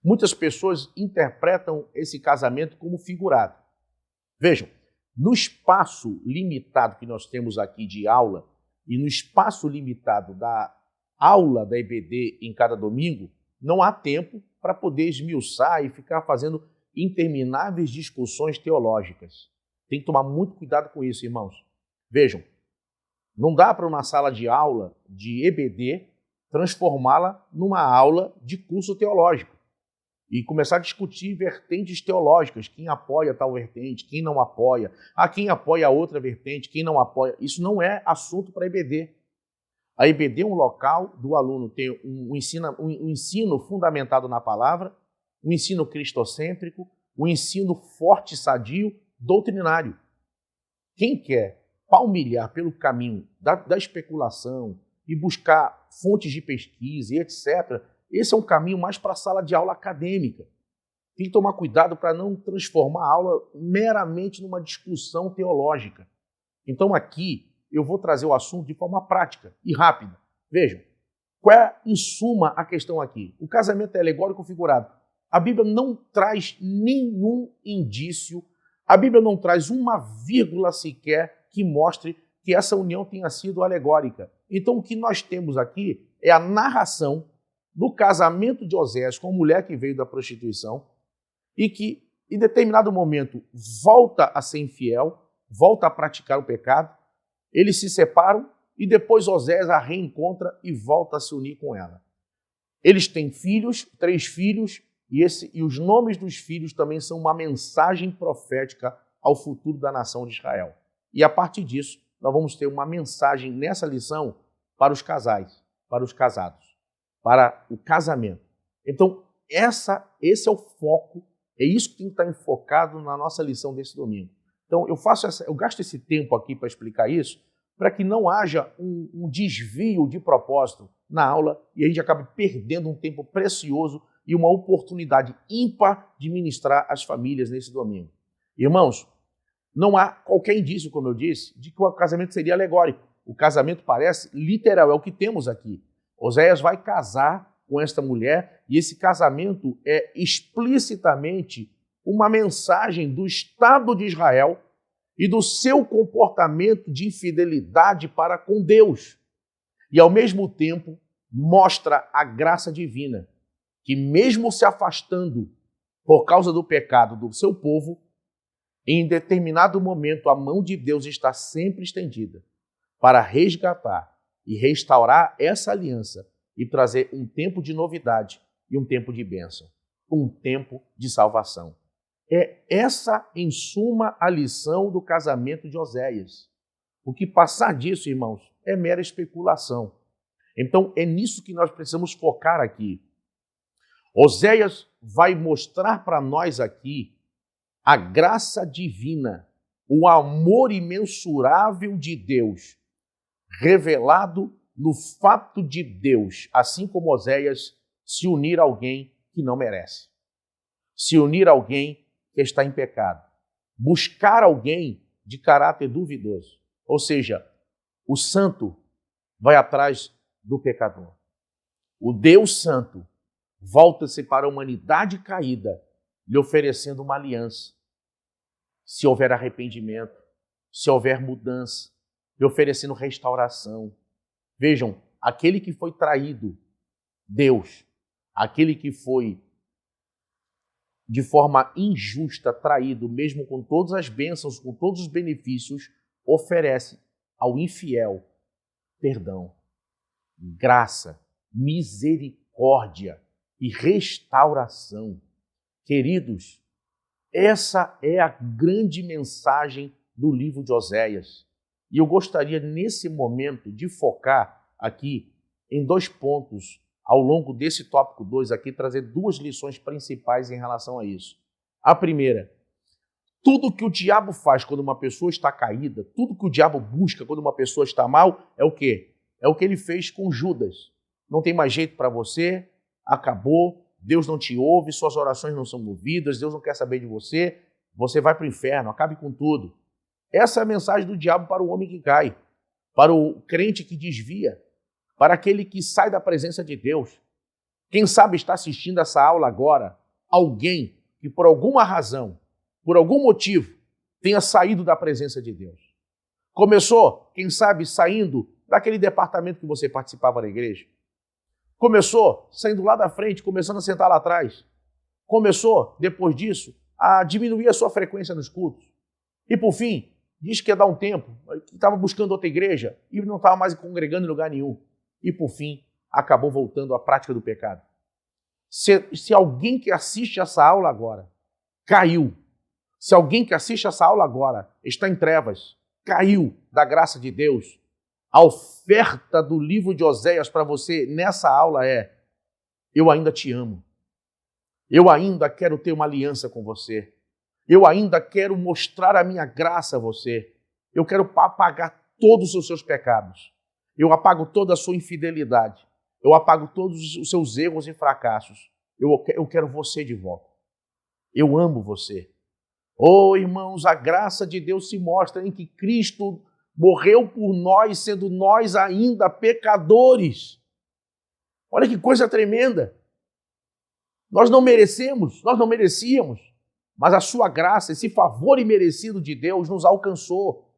C: Muitas pessoas interpretam esse casamento como figurado. Vejam, no espaço limitado que nós temos aqui de aula e no espaço limitado da aula da EBD em cada domingo, não há tempo para poder esmiuçar e ficar fazendo intermináveis discussões teológicas. Tem que tomar muito cuidado com isso, irmãos. Vejam, não dá para uma sala de aula de EBD transformá-la numa aula de curso teológico e começar a discutir vertentes teológicas, quem apoia tal vertente, quem não apoia, quem apoia a outra vertente, quem não apoia. Isso não é assunto para a EBD. A EBD é um local do aluno ter um ensino fundamentado na palavra, um ensino cristocêntrico, um ensino forte, sadio, doutrinário. Quem quer palmilhar pelo caminho da especulação e buscar fontes de pesquisa e etc., esse é um caminho mais para a sala de aula acadêmica. Tem que tomar cuidado para não transformar a aula meramente numa discussão teológica. Então aqui eu vou trazer o assunto de forma prática e rápida. Vejam, qual é, em suma, a questão aqui? O casamento é alegórico ou figurado? A Bíblia não traz nenhum indício, a Bíblia não traz uma vírgula sequer que mostre que essa união tenha sido alegórica. Então o que nós temos aqui é a narração do casamento de Oséias com a mulher que veio da prostituição e que, em determinado momento, volta a ser infiel, volta a praticar o pecado, eles se separam e depois Oséias a reencontra e volta a se unir com ela. Eles têm filhos, 3 filhos, e os nomes dos filhos também são uma mensagem profética ao futuro da nação de Israel. E a partir disso, nós vamos ter uma mensagem nessa lição para os casais, para os casados, para o casamento. Então, esse é o foco, é isso que tem que estar enfocado na nossa lição desse domingo. Então, eu gasto esse tempo aqui para explicar isso, para que não haja um desvio de propósito na aula e a gente acabe perdendo um tempo precioso e uma oportunidade ímpar de ministrar às famílias nesse domingo. Irmãos, não há qualquer indício, como eu disse, de que o casamento seria alegórico. O casamento parece literal, é o que temos aqui. Oséias vai casar com esta mulher e esse casamento é explicitamente uma mensagem do Estado de Israel e do seu comportamento de infidelidade para com Deus. E, ao mesmo tempo, mostra a graça divina, que mesmo se afastando por causa do pecado do seu povo, em determinado momento a mão de Deus está sempre estendida para resgatar e restaurar essa aliança e trazer um tempo de novidade e um tempo de bênção, um tempo de salvação. É essa, em suma, a lição do casamento de Oséias. O que passar disso, irmãos, é mera especulação. Então, é nisso que nós precisamos focar aqui. Oséias vai mostrar para nós aqui a graça divina, o amor imensurável de Deus, revelado no fato de Deus, assim como Oséias, se unir a alguém que não merece, se unir a alguém que está em pecado, buscar alguém de caráter duvidoso, ou seja, o santo vai atrás do pecador. O Deus santo volta-se para a humanidade caída, lhe oferecendo uma aliança. Se houver arrependimento, se houver mudança, lhe oferecendo restauração. Vejam, aquele que foi traído, Deus, aquele que foi de forma injusta traído, mesmo com todas as bênçãos, com todos os benefícios, oferece ao infiel perdão, graça, misericórdia e restauração. Queridos, essa é a grande mensagem do livro de Oséias. E eu gostaria, nesse momento, de focar aqui em 2 pontos, ao longo desse tópico 2 aqui, trazer 2 lições principais em relação a isso. A primeira, tudo que o diabo faz quando uma pessoa está caída, tudo que o diabo busca quando uma pessoa está mal, é o quê? É o que ele fez com Judas. Não tem mais jeito para você, acabou, Deus não te ouve, suas orações não são ouvidas, Deus não quer saber de você, você vai para o inferno, acabe com tudo. Essa é a mensagem do diabo para o homem que cai, para o crente que desvia, para aquele que sai da presença de Deus. Quem sabe está assistindo essa aula agora, alguém que por alguma razão, por algum motivo, tenha saído da presença de Deus. Começou, quem sabe, saindo daquele departamento que você participava da igreja. Começou saindo lá da frente, começando a sentar lá atrás. Começou, depois disso, a diminuir a sua frequência nos cultos. E, por fim, disse que ia dar um tempo, que estava buscando outra igreja e não estava mais congregando em lugar nenhum. E, por fim, acabou voltando à prática do pecado. Se alguém que assiste essa aula agora caiu, se alguém que assiste essa aula agora está em trevas, caiu da graça de Deus, a oferta do livro de Oséias para você nessa aula é: eu ainda te amo. Eu ainda quero ter uma aliança com você. Eu ainda quero mostrar a minha graça a você. Eu quero apagar todos os seus pecados. Eu apago toda a sua infidelidade. Eu apago todos os seus erros e fracassos. Eu quero você de volta. Eu amo você. Oh, irmãos, a graça de Deus se mostra em que Cristo morreu por nós, sendo nós ainda pecadores. Olha que coisa tremenda. Nós não merecíamos, mas a sua graça, esse favor imerecido de Deus nos alcançou.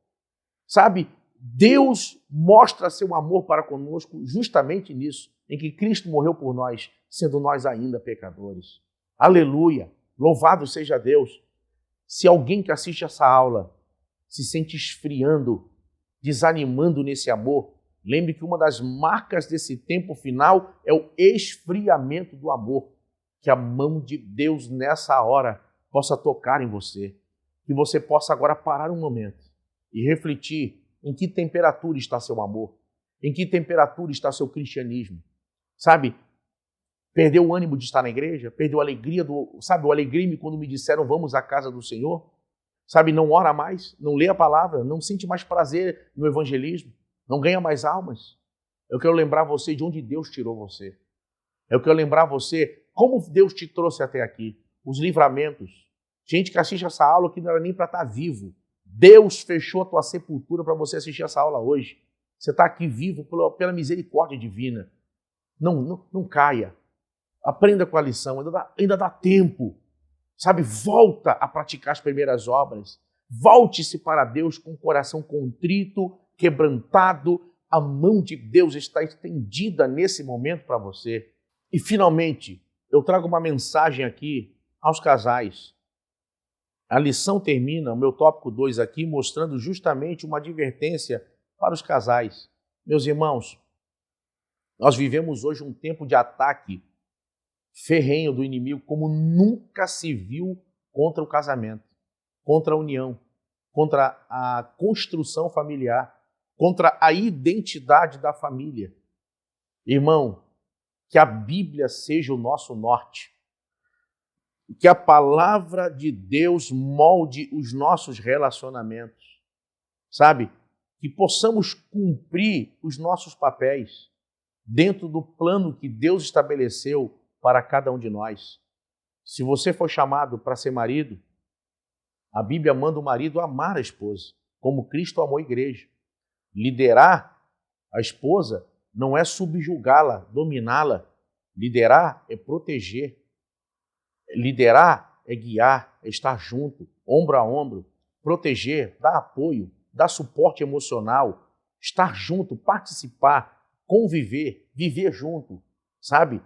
C: Sabe, Deus mostra seu amor para conosco justamente nisso, em que Cristo morreu por nós, sendo nós ainda pecadores. Aleluia! Louvado seja Deus! Se alguém que assiste essa aula se sente esfriando, desanimando nesse amor, lembre que uma das marcas desse tempo final é o esfriamento do amor. Que a mão de Deus nessa hora possa tocar em você. Que você possa agora parar um momento e refletir em que temperatura está seu amor, em que temperatura está seu cristianismo. Sabe, perdeu o ânimo de estar na igreja, perdeu a alegria o alegria quando me disseram vamos à casa do Senhor. Sabe, não ora mais, não lê a palavra, não sente mais prazer no evangelismo, não ganha mais almas. Eu quero lembrar você de onde Deus tirou você. Eu quero lembrar você como Deus te trouxe até aqui, os livramentos. Gente que assiste essa aula que não era nem para estar vivo. Deus fechou a tua sepultura para você assistir essa aula hoje. Você está aqui vivo pela misericórdia divina. Não caia. Aprenda com a lição, ainda dá tempo. Sabe, volta a praticar as primeiras obras. Volte-se para Deus com o coração contrito, quebrantado. A mão de Deus está estendida nesse momento para você. E, finalmente, eu trago uma mensagem aqui aos casais. A lição termina, o meu tópico 2 aqui, mostrando justamente uma advertência para os casais. Meus irmãos, nós vivemos hoje um tempo de ataque ferrenho do inimigo como nunca se viu contra o casamento, contra a união, contra a construção familiar, contra a identidade da família. Irmão, que a Bíblia seja o nosso norte. Que a palavra de Deus molde os nossos relacionamentos. Sabe? Que possamos cumprir os nossos papéis dentro do plano que Deus estabeleceu para cada um de nós. Se você for chamado para ser marido, a Bíblia manda o marido amar a esposa, como Cristo amou a igreja. Liderar a esposa não é subjugá-la, dominá-la. Liderar é proteger. Liderar é guiar, é estar junto, ombro a ombro, proteger, dar apoio, dar suporte emocional, estar junto, participar, conviver, viver junto, sabe?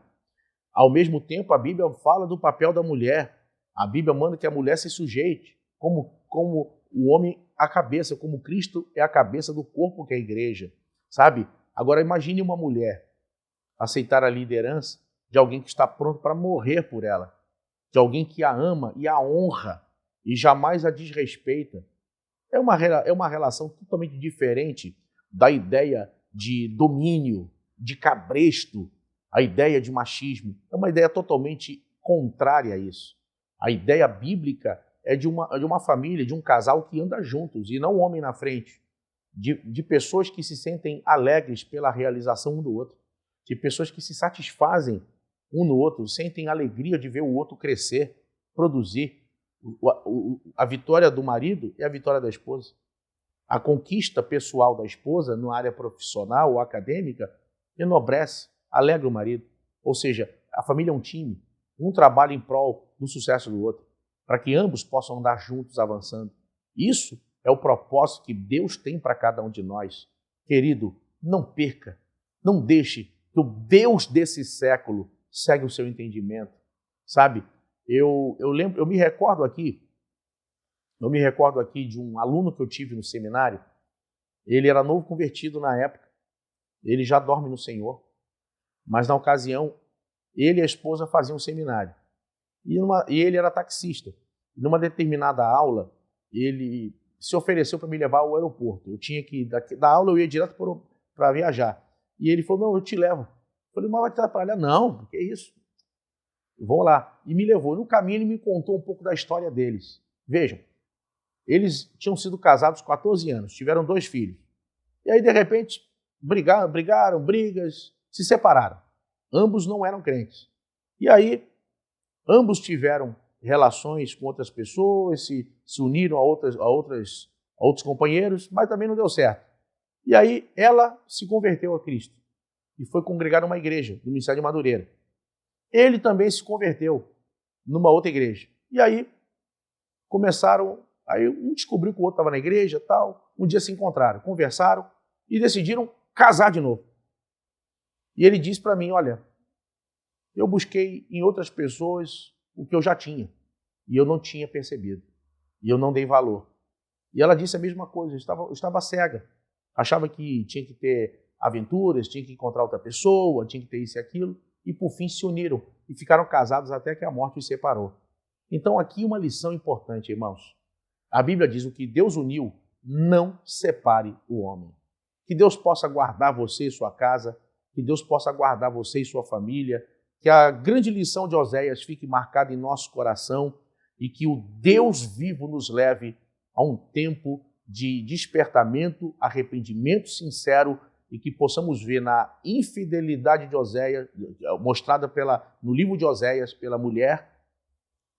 C: Ao mesmo tempo, a Bíblia fala do papel da mulher. A Bíblia manda que a mulher se sujeite, como o homem a cabeça, como Cristo é a cabeça do corpo que é a igreja, sabe? Agora imagine uma mulher aceitar a liderança de alguém que está pronto para morrer por ela, de alguém que a ama e a honra e jamais a desrespeita. É uma relação totalmente diferente da ideia de domínio, de cabresto, a ideia de machismo. É uma ideia totalmente contrária a isso. A ideia bíblica é de uma família, de um casal que anda juntos e não o homem na frente, de pessoas que se sentem alegres pela realização um do outro, de pessoas que se satisfazem um no outro, sentem alegria de ver o outro crescer, produzir. A vitória do marido é a vitória da esposa. A conquista pessoal da esposa, na área profissional ou acadêmica, enobrece, alegra o marido. Ou seja, a família é um time, um trabalha em prol do sucesso do outro, para que ambos possam andar juntos avançando. Isso é o propósito que Deus tem para cada um de nós. Querido, não perca, não deixe que o Deus desse século segue o seu entendimento. Sabe, eu me recordo aqui de um aluno que eu tive no seminário. Ele era novo convertido na época, ele já dorme no Senhor, mas na ocasião, ele e a esposa faziam um seminário. E ele era taxista. Numa determinada aula, ele se ofereceu para me levar ao aeroporto. Eu tinha que, da aula eu ia direto para viajar. E ele falou, não, eu te levo. Eu falei, mas vai te atrapalhar? Não, que é isso? Vou lá. E me levou. No caminho ele me contou um pouco da história deles. Vejam, eles tinham sido casados 14 anos, tiveram 2 filhos. E aí, de repente, brigas, se separaram. Ambos não eram crentes. E aí, ambos tiveram relações com outras pessoas, se uniram a outros companheiros, mas também não deu certo. E aí, ela se converteu a Cristo e foi congregar numa igreja, no Ministério de Madureira. Ele também se converteu numa outra igreja. E aí, aí um descobriu que o outro estava na igreja, tal. Um dia se encontraram, conversaram e decidiram casar de novo. E ele disse para mim, olha, eu busquei em outras pessoas o que eu já tinha e eu não tinha percebido e eu não dei valor. E ela disse a mesma coisa, eu estava cega, achava que tinha que ter aventuras, tinha que encontrar outra pessoa, tinha que ter isso e aquilo, e por fim se uniram e ficaram casados até que a morte os separou. Então aqui uma lição importante, irmãos. A Bíblia diz: o que Deus uniu, não separe o homem. Que Deus possa guardar você e sua casa, que Deus possa guardar você e sua família, que a grande lição de Oséias fique marcada em nosso coração e que o Deus vivo nos leve a um tempo de despertamento, arrependimento sincero e que possamos ver na infidelidade de Oséias, mostrada no livro de Oséias pela mulher,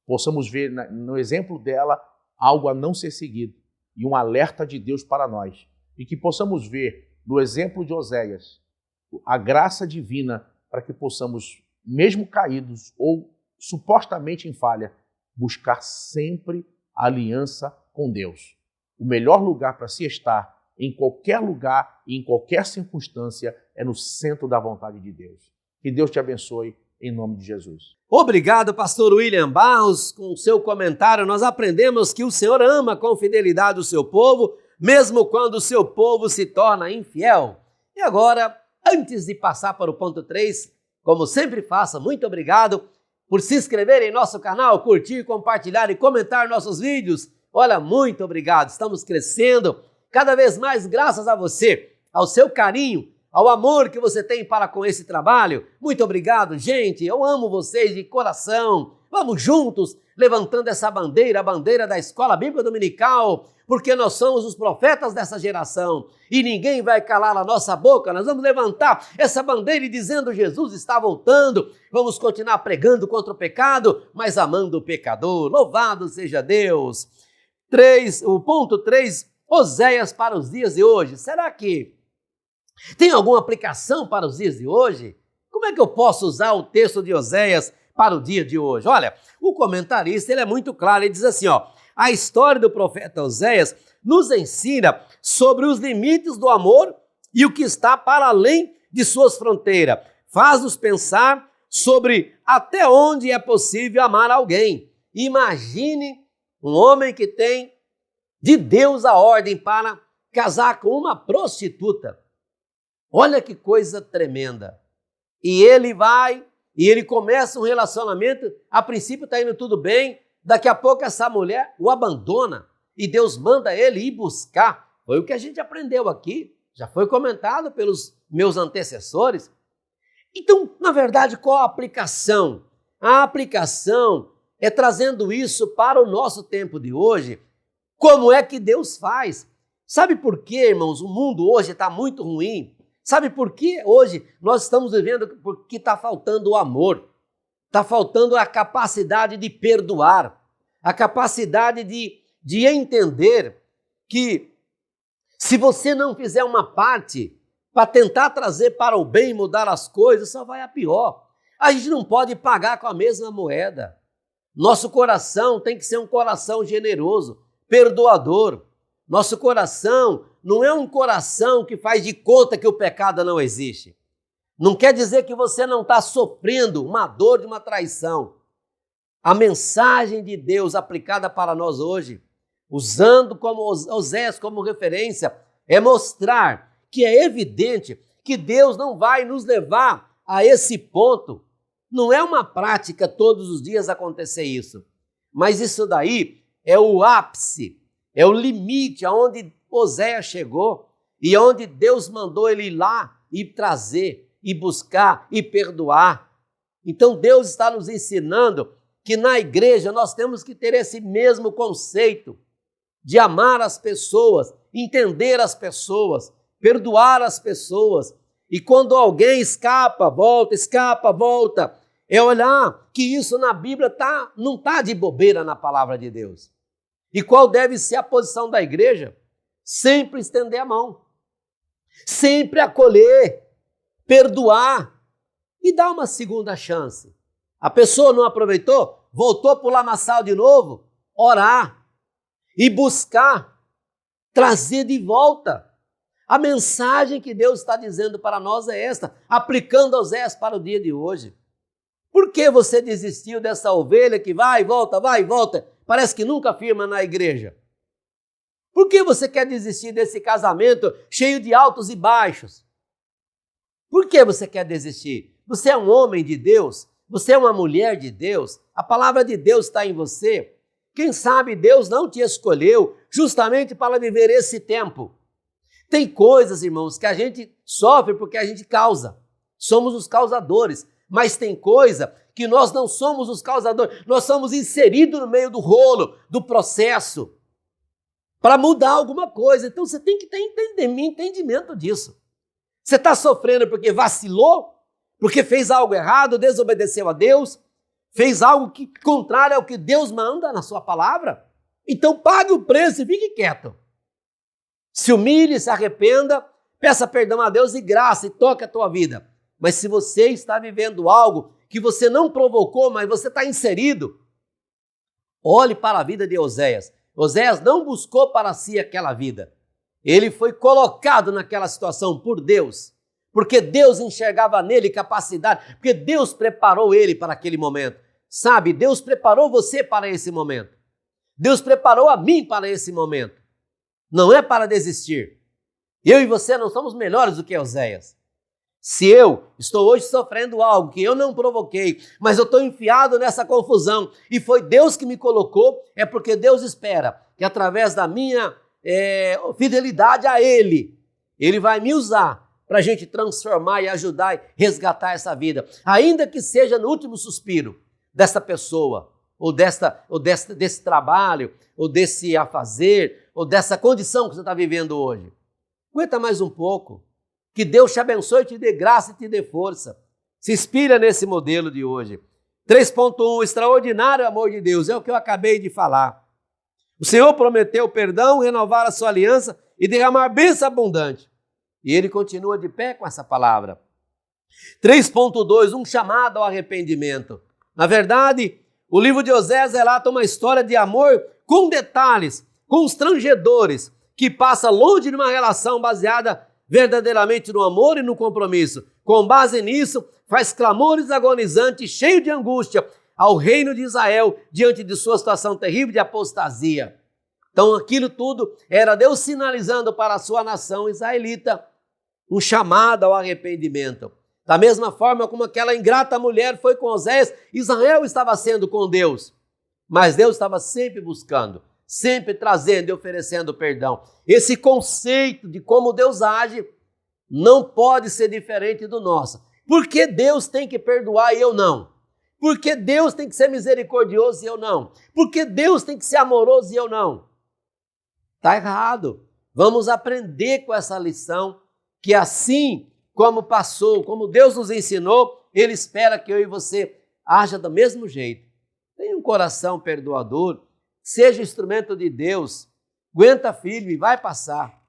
C: possamos ver no exemplo dela algo a não ser seguido e um alerta de Deus para nós. E que possamos ver no exemplo de Oséias a graça divina para que possamos, mesmo caídos ou supostamente em falha, buscar sempre a aliança com Deus. O melhor lugar para se estar, em qualquer lugar e em qualquer circunstância, é no centro da vontade de Deus. Que Deus te abençoe, em nome de Jesus.
A: Obrigado, pastor William Barros. Com o seu comentário, nós aprendemos que o Senhor ama com fidelidade o seu povo, mesmo quando o seu povo se torna infiel. E agora, antes de passar para o ponto 3, como sempre faço, muito obrigado por se inscrever em nosso canal, curtir, compartilhar e comentar nossos vídeos. Olha, muito obrigado, estamos crescendo cada vez mais graças a você, ao seu carinho, ao amor que você tem para com esse trabalho. Muito obrigado, gente, eu amo vocês de coração. Vamos juntos, levantando essa bandeira, a bandeira da Escola Bíblica Dominical, porque nós somos os profetas dessa geração e ninguém vai calar a nossa boca. Nós vamos levantar essa bandeira e dizendo: Jesus está voltando. Vamos continuar pregando contra o pecado, mas amando o pecador. Louvado seja Deus. O ponto 3, Oséias para os dias de hoje. Será que tem alguma aplicação para os dias de hoje? Como é que eu posso usar o texto de Oséias para o dia de hoje? Olha, o comentarista ele é muito claro, ele diz assim, a história do profeta Oséias nos ensina sobre os limites do amor e o que está para além de suas fronteiras. Faz-nos pensar sobre até onde é possível amar alguém. Imagine um homem que tem de Deus a ordem para casar com uma prostituta. Olha que coisa tremenda. E ele vai, e ele começa um relacionamento, a princípio está indo tudo bem, daqui a pouco essa mulher o abandona e Deus manda ele ir buscar. Foi o que a gente aprendeu aqui, já foi comentado pelos meus antecessores. Então, na verdade, qual a aplicação? A aplicação é trazendo isso para o nosso tempo de hoje. Como é que Deus faz? Sabe por quê, irmãos? O mundo hoje está muito ruim. Sabe por que hoje nós estamos vivendo? Porque está faltando o amor, está faltando a capacidade de perdoar, a capacidade de entender que se você não fizer uma parte para tentar trazer para o bem, mudar as coisas, só vai a pior. A gente não pode pagar com a mesma moeda. Nosso coração tem que ser um coração generoso, perdoador. Nosso coração não é um coração que faz de conta que o pecado não existe. Não quer dizer que você não está sofrendo uma dor de uma traição. A mensagem de Deus aplicada para nós hoje, usando como Oséias como referência, é mostrar que é evidente que Deus não vai nos levar a esse ponto. Não é uma prática todos os dias acontecer isso, mas isso daí é o ápice, é o limite aonde Oséias chegou e onde Deus mandou ele ir lá e trazer, e buscar, e perdoar. Então Deus está nos ensinando que na igreja nós temos que ter esse mesmo conceito de amar as pessoas, entender as pessoas, perdoar as pessoas E quando alguém escapa, volta, é olhar que isso na Bíblia não está de bobeira na palavra de Deus. E qual deve ser a posição da igreja? Sempre estender a mão, sempre acolher, perdoar e dar uma segunda chance. A pessoa não aproveitou, voltou para o lamaçal de novo, orar e buscar trazer de volta. A mensagem que Deus está dizendo para nós é esta, aplicando Oséias para o dia de hoje. Por que você desistiu dessa ovelha que vai e volta, parece que nunca firma na igreja? Por que você quer desistir desse casamento cheio de altos e baixos? Por que você quer desistir? Você é um homem de Deus? Você é uma mulher de Deus? A palavra de Deus está em você? Quem sabe Deus não te escolheu justamente para viver esse tempo? Tem coisas, irmãos, que a gente sofre porque a gente causa. Somos os causadores. Mas tem coisa que nós não somos os causadores. Nós somos inseridos no meio do rolo, do processo, para mudar alguma coisa. Então você tem que ter entendimento disso. Você está sofrendo porque vacilou? Porque fez algo errado, desobedeceu a Deus? Fez algo que contrário ao que Deus manda na sua palavra? Então pague o preço e fique quieto. Se humilhe, se arrependa, peça perdão a Deus e graça e toque a tua vida. Mas se você está vivendo algo que você não provocou, mas você está inserido, olhe para a vida de Oséias. Oséias não buscou para si aquela vida. Ele foi colocado naquela situação por Deus, porque Deus enxergava nele capacidade, porque Deus preparou ele para aquele momento. Sabe, Deus preparou você para esse momento. Deus preparou a mim para esse momento. Não é para desistir. Eu e você não somos melhores do que Oséias. Se eu estou hoje sofrendo algo que eu não provoquei, mas eu estou enfiado nessa confusão e foi Deus que me colocou, é porque Deus espera que através da minha fidelidade a Ele, Ele vai me usar para a gente transformar e ajudar e resgatar essa vida. Ainda que seja no último suspiro dessa pessoa, ou desse trabalho, ou desse afazer, ou dessa condição que você está vivendo hoje. Aguenta mais um pouco. Que Deus te abençoe, te dê graça e te dê força. Se inspira nesse modelo de hoje. 3.1, extraordinário amor de Deus, é o que eu acabei de falar. O Senhor prometeu perdão, renovar a sua aliança e derramar bênção abundante. E Ele continua de pé com essa palavra. 3.2, um chamado ao arrependimento. Na verdade, o livro de Oséias relata uma história de amor com detalhes constrangedores, que passa longe de uma relação baseada verdadeiramente no amor e no compromisso. Com base nisso, faz clamores agonizantes, cheio de angústia, ao reino de Israel, diante de sua situação terrível de apostasia. Então aquilo tudo era Deus sinalizando para a sua nação israelita um chamado ao arrependimento. Da mesma forma como aquela ingrata mulher foi com Oséias, Israel estava sendo com Deus, mas Deus estava sempre buscando, sempre trazendo e oferecendo perdão. Esse conceito de como Deus age não pode ser diferente do nosso. Por que Deus tem que perdoar e eu não? Por que Deus tem que ser misericordioso e eu não? Por que Deus tem que ser amoroso e eu não? Está errado. Vamos aprender com essa lição, que assim como passou, como Deus nos ensinou, Ele espera que eu e você haja do mesmo jeito. Tenha um coração perdoador, seja instrumento de Deus, aguenta firme, vai passar.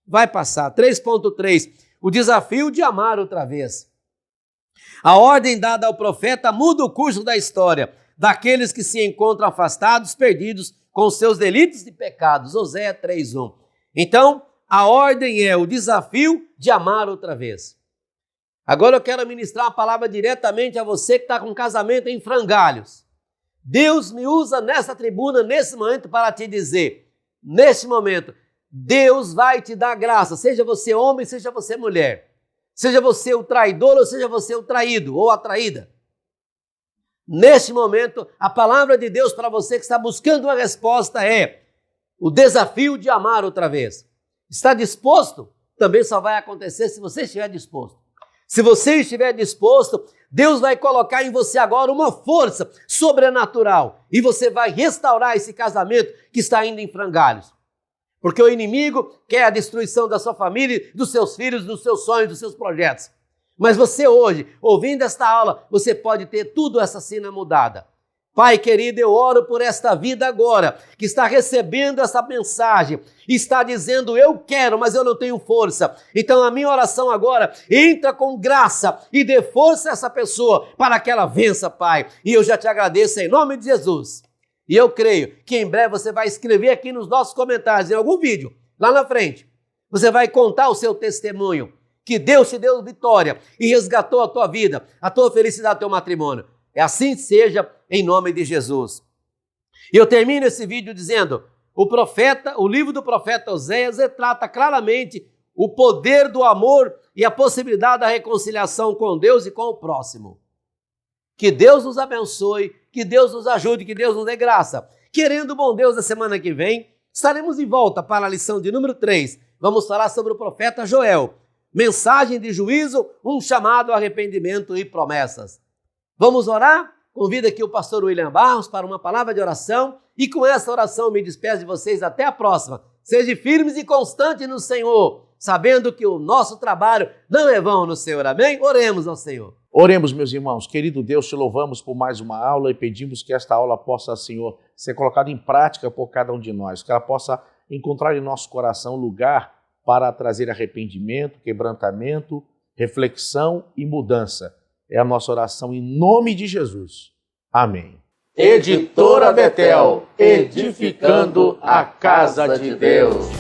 A: 3.3, o desafio de amar outra vez. A ordem dada ao profeta muda o curso da história daqueles que se encontram afastados, perdidos com seus delitos e pecados. Oséias 3.1. Então, a ordem é o desafio de amar outra vez. Agora eu quero ministrar uma palavra diretamente a você que está com casamento em frangalhos. Deus me usa nessa tribuna, nesse momento, para te dizer, neste momento, Deus vai te dar graça, seja você homem, seja você mulher, seja você o traidor ou seja você o traído ou a traída. Neste momento, a palavra de Deus para você que está buscando uma resposta é o desafio de amar outra vez. Está disposto? Também só vai acontecer se você estiver disposto. Se você estiver disposto, Deus vai colocar em você agora uma força sobrenatural e você vai restaurar esse casamento que está indo em frangalhos. Porque o inimigo quer a destruição da sua família, dos seus filhos, dos seus sonhos, dos seus projetos. Mas você hoje, ouvindo esta aula, você pode ter tudo essa cena mudada. Pai querido, eu oro por esta vida agora, que está recebendo essa mensagem, está dizendo, eu quero, mas eu não tenho força. Então a minha oração agora, entra com graça e dê força a essa pessoa para que ela vença, Pai. E eu já te agradeço em nome de Jesus. E eu creio que em breve você vai escrever aqui nos nossos comentários, em algum vídeo, lá na frente, você vai contar o seu testemunho, que Deus te deu vitória e resgatou a tua vida, a tua felicidade, o teu matrimônio. É assim que seja, em nome de Jesus. E eu termino esse vídeo dizendo, o livro do profeta Oséias retrata claramente o poder do amor e a possibilidade da reconciliação com Deus e com o próximo. Que Deus nos abençoe, que Deus nos ajude, que Deus nos dê graça. Querendo o bom Deus, na semana que vem, estaremos de volta para a lição de número 3. Vamos falar sobre o profeta Joel. Mensagem de juízo, um chamado ao arrependimento e promessas. Vamos orar? Convido aqui o pastor William Barros para uma palavra de oração e com essa oração me despeço de vocês até a próxima. Sejam firmes e constantes no Senhor, sabendo que o nosso trabalho não é vão no Senhor. Amém? Oremos ao Senhor.
C: Oremos, meus irmãos. Querido Deus, te louvamos por mais uma aula e pedimos que esta aula possa, Senhor, ser colocada em prática por cada um de nós, que ela possa encontrar em nosso coração lugar para trazer arrependimento, quebrantamento, reflexão e mudança. É a nossa oração em nome de Jesus. Amém.
B: Editora Betel, edificando a casa de Deus.